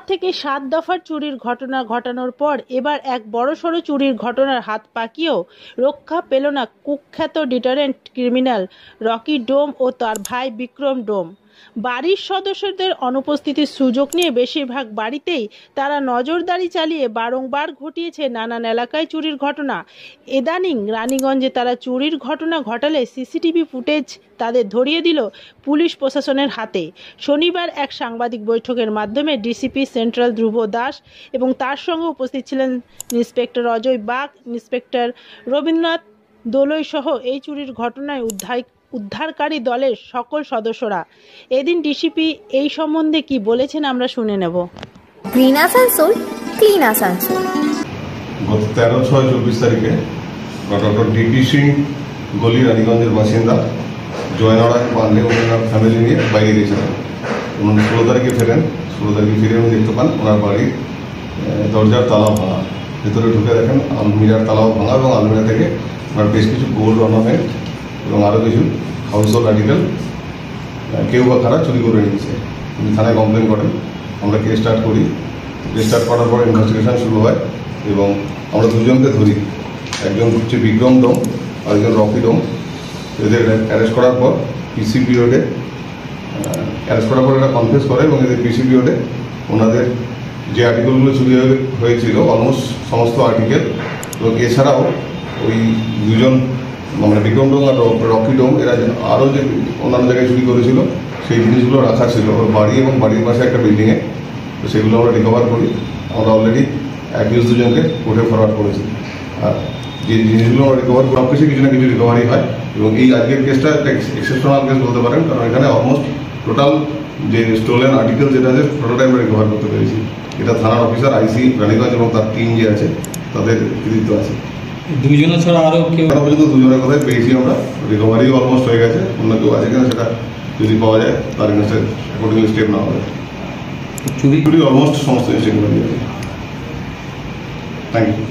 থেকে ৭ দফার চুরির ঘটনা ঘটানোর পর এবার এক বড়সড় চুরির ঘটনার হাত পাকিয়েও রক্ষা পেল না কুখ্যাত ডিটারেন্ট ক্রিমিনাল রকি ডোম ও তার ভাই বিক্রম ডোম। বাড়ির সদস্যদের অনুপস্থিতির সুযোগ নিয়ে বেশিরভাগ বাড়িতেই তারা নজরদারি চালিয়ে বারংবার ঘটিয়েছে নানান এলাকায় চুরির ঘটনা। ইদানিং রানীগঞ্জে তারা চুরির ঘটনা ঘটালে সিসিটিভি ফুটেজ তাদের ধরিয়ে দিল পুলিশ প্রশাসনের হাতে। শনিবার এক সাংবাদিক বৈঠকের মাধ্যমে ডিসিপি সেন্ট্রাল ধ্রুব দাস এবং তার সঙ্গে উপস্থিত ছিলেন ইন্সপেক্টর অজয় বাগ, ইন্সপেক্টর রবীন্দ্রনাথ দোলই সহ এই চুরির ঘটনায় উদ্ধারকারী দলের সকল সদস্যরা। এদিন ডিসিপি এই সম্বন্ধে কি বলেছেন আমরা শুনে নেব। Green Asansol, clean Asansol. গত 13/6/24 তারিখে ডক্টর ডিপি সিং গলি রানীগঞ্জের বাসিন্দা জয়নড়ায় পান্ডে ওনার ফ্যামিলি নিয়ে বাইরে গেছিলেন। উনি 16 তারিখে ফেরেন। 16 তারিখে ফিরে উনি দেখতে পান ওনার বাড়ির দরজার তালাও ভাঙা। ভেতরে ঢুকে দেখেন আলমিরার তালাও ভাঙা এবং আলমিরা থেকে ওনার বেশ কিছু গোল্ড অর্নামেন্ট এবং আরও কিছু হাউস হোল্ড আর্টিকেল কেউ বা কারা চুরি করে নিয়েছে। উনি থানায় কমপ্লেন করেন। আমরা কেস স্টার্ট করি। কেস স্টার্ট করার পর ইনভেস্টিগেশন শুরু হয় এবং আমরা দুজনকে ধরি। একজন হচ্ছে বিক্রম ডোম আর একজন রকি ডোম। এদের অ্যারেস্ট করার পর পিসি পিরিয়ডে এরা কনফেস করে এবং এদের পিসি পিরিয়ডে ওনাদের যে আর্টিকেলগুলো চুরি হয়েছিল অলমোস্ট সমস্ত আর্টিকেল এবং এছাড়াও ওই দুজন মানে বিক্রম ডোম আর রকি ডোম এরা আরও যে অন্যান্য জায়গায় চুরি করেছিল সেই জিনিসগুলো রাখা ছিল ওর বাড়ি এবং বাড়ির পাশে একটা বিল্ডিংয়ে। তো সেগুলো আমরা রিকভার করি। আমরা অলরেডি অ্যাকিউজ দুজনকে কোর্টে ফরওয়ার্ড করেছি। আর যে জিনিসগুলো আমরা রিকভার সব কিছু না কিছু রিকভারি হয় এবং এই আজকের কেসটা একটা এক্সেপশনাল কেস বলতে পারেন, কারণ এখানে অলমোস্ট টোটাল যে স্টোলেন আর্টিকেল যেটা আছে টোটালটাই আমরা রিকভার করতে পেরেছি। এটা থানার অফিসার আইসি রানীগঞ্জ এবং তার টিম যে আছে তাদের কৃতিত্ব আছে। দুজনে ছাড়া আরও কেউ পর্যন্ত দুজনের কথাই পেয়েছি আমরা। রিকভারি অলমোস্ট হয়ে গেছে। অন্য কেউ আছে কিনা সেটা যদি পাওয়া যায় তার এগেন্সটে অ্যাকর্ডিংলি স্টেপ নেওয়া হবে। চুরি অলমোস্ট সমস্ত স্টেপ নিয়ে। Thank you.